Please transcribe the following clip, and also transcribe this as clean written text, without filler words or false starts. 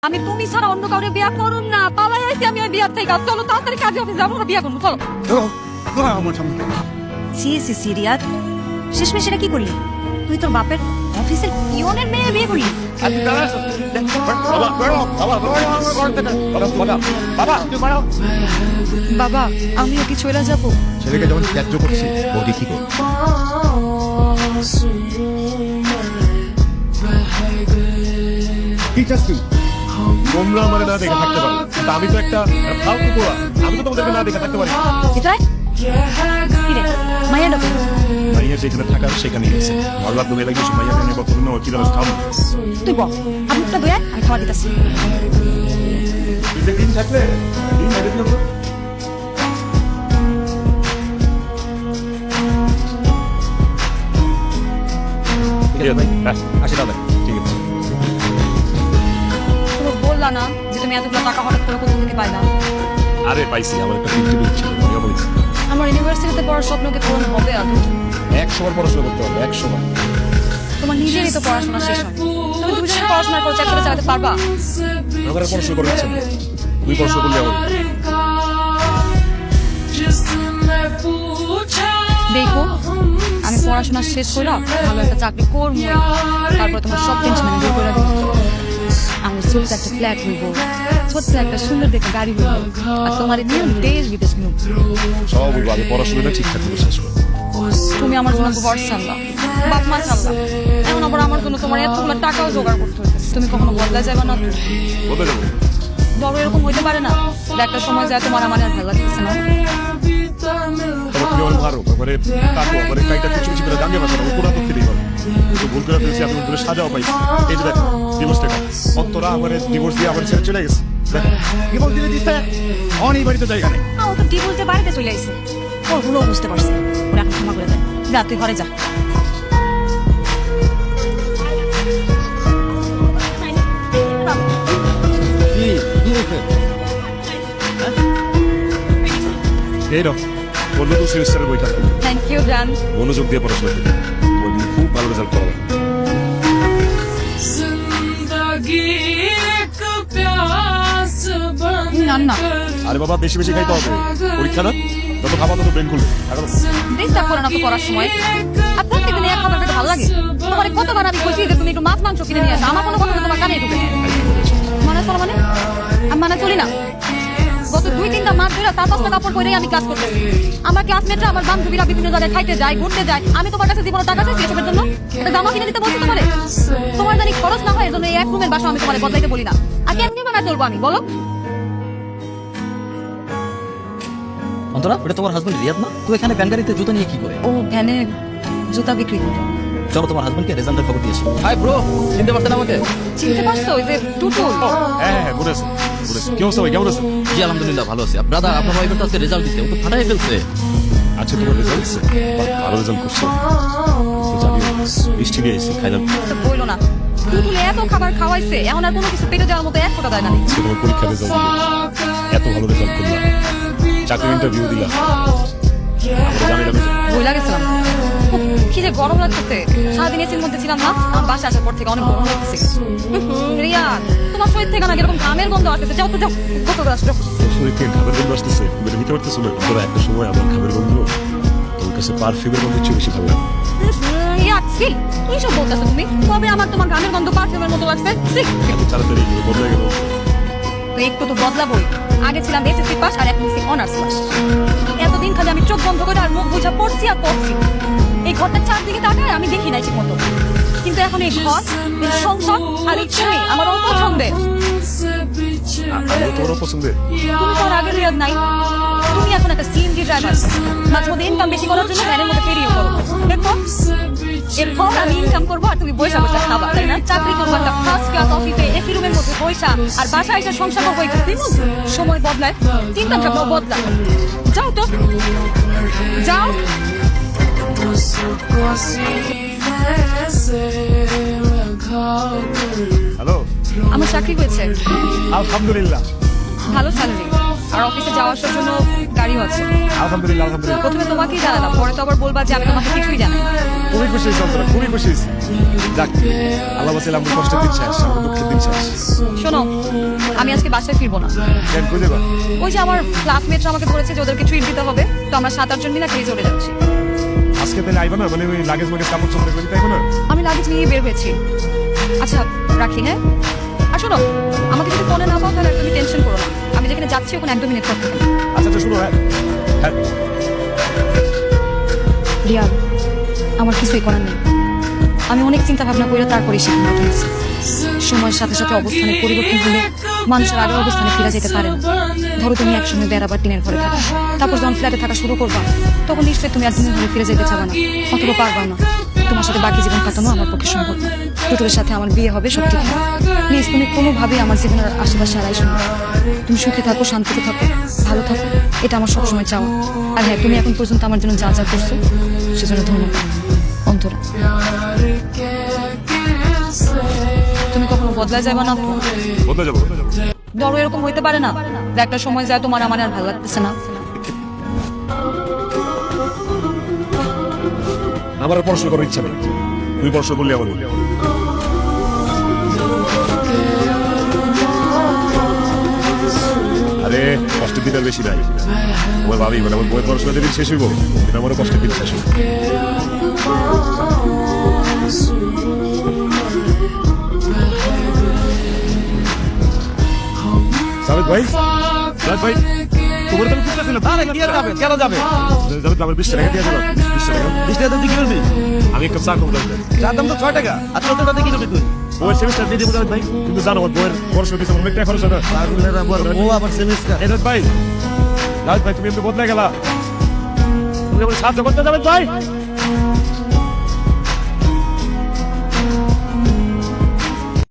আমি তুমি ছাড়া অন্য কাউকে বিয়া করুম না। পালাই আইছি আমি ওই বিয়ার থেকে। চলো তাড়াতাড়ি কাজে অফিস যাবো, বিয়া করবো চলো। আমার সামনে সি সি সি রিয়াদ, শেষমেশ এটা কি করলি? তুই তোর বাপের অফিসের পিয়নের মেয়ে বিয়ে করলি? বাবা আমিও কি চলে যাবো? ছেলেকে যখন ত্যায্য করছি বৌদি কি করবে? কি চাচ্ছি তোমরা আমার না দেখে থাকতে পারো, কিন্তু আমি তো একটা ফালতু পোড়া, আমি তো তোমাদেরকে না দেখে থাকতে পারি। এটাই কিরে মাইয়া ডাকো। মাইয়া যেখানে থাকার সেখানেই আছে। ভালো তুমি লাগিয়েছো মাইয়া কেন কথা বলো কি জানো খাও। তুই বল আমুকটা দয়া আমি খাওয়া দিতেছি। দিন থাকলে দিন মেরে দিও। আসি দাদা, ঠিক আছে। তুমি বললা না যে তুমি এতগুলো টাকা হঠাৎ করে কোথা থেকে পাইলা? আরে পাইছি, আমার একটা ইন্টারভিউ ছিল, আমিও বলেছি আমার ইউনিভার্সিটিতে পড়ার স্বপ্নকে পূরণ হবে আদৌ? 100 বার পড়াশোনা করতে হবে, 100 বার। তোমার নিজেরই তো পড়াশোনা শেষ হয়, তুমি দুজনে পড়াশোনা করে চাকরি চালাতে পারবা? আমার আর পড়াশোনা করার ইচ্ছা নেই, তুই পড়াশোনা করলে হবে। দেখো আমি পড়াশোনা শেষ করে ভালো একটা চাকরি করবো, তারপর তোমার সব টেনশন আমি দূর করে দেবো। আমি ছোট্ট একটা ফ্ল্যাট হইব, ছোট্ট একটা সুন্দর দেখে গাড়ি হইব, আর তোমার নিয়ে দেশ বিদেশ নিব। সব বলবো আগে পড়াশোনাটা ঠিকঠাক করে শেষ করো। তুমি আমার জন্য ভরসা আনলা, বাপ মা চাল্লা, এখন আবার আমার জন্য তোমার এতগুলো টাকাও জোগাড় করতে হইতেছে। তুমি কখনো বদলা যাবে না? বলতে যাবো বড় এরকম হইতে পারে না যে একটা সময় যায় তোমার আমার আর ভালো লাগতেছে না। তুমি আমার মারো, তারপরে কাকু, তারপরে কাইটা কিছু কিছু করে দাঙ্গে বাঁচানো, পুরা তথ্য দিই বলো। কিন্তু ভুল করে ফেলছি, আপনি ধরে সাজাও পাইছি। এই যে দেখো ডিভোর্স টাকা অন্তরা আমার ডিভোর্স দিয়ে আমার ছেড়ে চলে গেছে। ডিভোর্স দিলে দিতে অনেক বাড়িতে জায়গা নেই। ও তো ডিভোর্সে বাড়িতে চলে আইছে, ওর ভুলও বুঝতে পারছে, ওরা এখন ক্ষমা করে দেয়। যা তুই ঘরে যা। এই রকম বললো তো সেমিস্টারের বইটা থ্যাংক ইউ জান। মনোযোগ দিয়ে পড়াশোনা করতে, খুব ভালো রেজাল্ট করা। না না আরে বাবা বেশি বেশি খাইতে হবে, পরীক্ষা না যত খাবার তত ব্রেন খুলবে। ডিস্টার্ব করো না তো পড়ার সময়। আর প্রত্যেকদিন এক খাবার খেতে ভালো লাগে? তোমার কতবার আমি বলছি যে তুমি একটু মাছ মাংস কিনে নিয়ে আসো, আমার কোনো কথা তোমার কানে ঢুকে মানে চলো মানে আমি মানে চলি না। গত 2-3টা মাস ধরে 4-5টা কাপড় পরেই আমি কাজ করতেছি। আমার ক্লাসমেটরা আমার বান্ধবীরা বিভিন্ন জায়গায় খাইতে যায়, ঘুরতে যায়, আমি তোমার কাছে জীবনে টাকা চাইছি এসবের জন্য? এটা জামা কিনে দিতে বলছি তোমারে? তোমার জানি খরচ না হয় এজন্য এই এক রুমের বাসা আমি তোমারে বদলাইতে বলি না। আর কেমনি ভাবে চলবো আমি বলো? অন্তরা, এটা তোমার হাজবেন্ড রিয়াদ না? তো এখানে ভ্যান গাড়িতে জুতো নিয়ে কি করে? ও ভ্যানে জুতা বিক্রি করে। চলো তোমার হাজবেন্ডকে রেজাল্টের খবর দিয়েছি। হাই ব্রো, চিনতে পারছেন আমাকে? চিনতে পারছো ওই যে টুটুল? হ্যাঁ হ্যাঁ বলেছে বলেছে। কি অবস্থা ভাই, কেমন আছে? জি আলহামদুলিল্লাহ ভালো আছি। ব্রাদার, আপনার ওয়াইফের তো আজকে রেজাল্ট দিতে, ও তো ফাটাই ফেলছে। আচ্ছা তোমার রেজাল্ট দিচ্ছে? ভালো রেজাল্ট করছে তো জানি, বৃষ্টি নিয়ে এসেছি খাইলাম। বইলো না, টুটুল এত খাবার খাওয়াইছে এখন আর কোনো কিছু পেটে দেওয়ার মতো এক ফোঁটা জায়গা নেই। সে তোমার পরীক্ষা রেজাল্ট দিল, এত ভালো রেজাল্ট করলাম, চাকরির ইন্টারভিউ দিলাম, আমরা জানি না বইলা গেছিলাম কি যে গরম লাগতেছে। সারাদিন এসির মধ্যে ছিলাম না, আমার বাসা আসার পর থেকে অনেক গরম লাগতেছে। রিয়া তোমার শরীর থেকে না এরকম ঘামের গন্ধ আসতেছে। যাও তো যাও, কত আসছো? শরীর থেকে ঘামের গন্ধ আসতেছে, তুমি নিতে পারতেছো না? তোরা একটা সময় আমার ঘামের গন্ধ তোর কাছে পারফিউমের গন্ধ চেয়ে বেশি ভালো লাগে। কি সব বলতেছো তুমি? কবে আমার তোমার ঘামের গন্ধ পারফিউমের মতো লাগছে? এত তাড়াতাড়ি বদলে গেল। তো একটু তো বদলাবই। আগে ছিলাম এসএসসি পাস আর এখন অনার্স পাস। এতদিন খালি আমি চোখ বন্ধ করে আর মুখ বুঝা পড়ছি আর পড়ছি। এই ঘরটার চারদিকে তাকায় আমি দেখি নাই ঠিক মতো, কিন্তু এখন এই ঘর, এই সংসার আর এই তুমি আমার অপছন্দের। তোমারও পছন্দের? তুমি তো আর আগের রিয়াদ নাই, তুমি এখন একটা সিএনজি ড্রাইভার। মাঝে মধ্যে ইনকাম বেশি করার জন্য ভ্যানের মধ্যে ফেরিও করো। দেখো এরপর আমি ইনকাম করবো আর তুমি বৈশা বৈশা খাবা, তাই না? চাকরি করবো একটা ফার্স্ট ক্লাস অফিসে এসি রুমের মধ্যে বৈশা, আর বাসায় এসে সংসার করবো। সময় বদলায়, চিন্তা ভাবনা বদলায়। যাও তো যাও। হ্যালো, আমার চাকরি হয়েছে, আলহামদুলিল্লাহ। ভালো স্যালারি, আর অফিসে যাওয়া আসার জন্য গাড়িও আছে। আলহামদুলিল্লাহ আলহামদুলিল্লাহ। প্রথমে তোমাকেই জানালাম, পরে তো আবার বলবা যে আমি তোমাকে কিছুই জানাই না। খুবই খুশি হয়েছি অন্তরা, খুবই খুশি হয়েছি। যাক, আল্লাহ বাঁচাইলে আমার কষ্টের দিন শেষ, আমার দুঃখের দিন শেষ। শোনো, আমি আজকে বাসায় ফিরবো না। কেন কই যাবা? ওই যে আমার ক্লাসমেটরা আমাকে বলেছে যে ওদেরকে ট্রিট দিতে হবে, তো আমরা 7-8 জন মিলে চলে যাচ্ছি। আজকে তাহলে আইবা না? মানে ওই লাগেজ মাগেজ কাপড় চোপড় এগুলো নিতে আইবা না? আমি লাগেজ নিয়ে বের হয়েছি। আচ্ছা রাখি, হ্যাঁ? আর শোনো, আমাকে যদি ফোনে না পাও তাহলে তুমি টেনশন করো না, আমি যেখানে যাচ্ছি ওখানে 1-2 মিনিট থাকতে হবে। আচ্ছা আচ্ছা, শুনো, হ্যাঁ হ্যাঁ, রিয়াল, আমার কিছুই করার নেই। আমি অনেক চিন্তা ভাবনা করে তারপরে সিদ্ধান্ত নিয়েছি। সময়ের সাথে সাথে অবস্থানের পরিবর্তন হলে মানুষের আগের অবস্থানে ফিরে যেতে পারে না। ধরো তুমি একসঙ্গে বেড়াবার টিনের ঘরে থাকো, তারপর যখন ফ্ল্যাটে থাকা শুরু করবা তখন নিশ্চয়ই তুমি একদিনের ঘরে ফিরে যেতে চাবা না, অথবা পারবা না। তোমার সাথে বাকি জীবন কাটানো আমার পক্ষে সম্ভব না। দুটোর সাথে আমার বিয়ে হবে, সব ঠিক হবে। প্লিজ তুমি কোনোভাবেই আমার জীবনের আশেপাশে আড়াইশো না। তুমি সুখে থাকো, শান্তিতে থাকো, ভালো থাকো, এটা আমার সবসময় চাওয়া। আর হ্যাঁ, তুমি এখন পর্যন্ত আমার জন্য যা যা করছো সেজন্য ধন্যবাদ অন্তরা। তুমি কখনো বদলা যাবে না তো? বদলে যাবো। ধরো এরকম হইতে পারে না যে একটা সময় যায় তোমার আমার আর ভালো লাগতেছে না। আমার আর পড়াশোনা করার ইচ্ছা নেই, তুমি পড়াশোনা করলে আমার বলি। আরে কষ্টের দিন আর বেশি নাই। আমার ভাবি মানে আমার বইয়ের পড়াশোনা যেদিন শেষ হইব, সেদিন আমারও কষ্টের দিন শেষ হইব। সাবেদ ভাই, সাবেদ ভাই, তোমার তো আমি খুঁজতেছিলাম। আরে কি আর যাবে, কেন যাবে? যাবে তো আমার 20 টাকা দিয়ে দিলাম, 20 টাকা। 20 টাকা তুই কি করবি? আমি একটা চা খাবো যাবেন। যার দাম তো 6 টাকা, আর 14 টাকা কি করবি তুই? বইয়ের সেমিস্টার দিয়ে দেবো জাভেদ ভাই, কিন্তু জানো আমার বইয়ের পড়াশোনা পিছনে অনেক টাকা খরচ হয় না। ও আবার সেমিস্টার। এই জাভেদ ভাই, জাভেদ ভাই তুমি এমনি বদলে গেলা, তুমি আমার সাহায্য করতে যাবেন ভাই।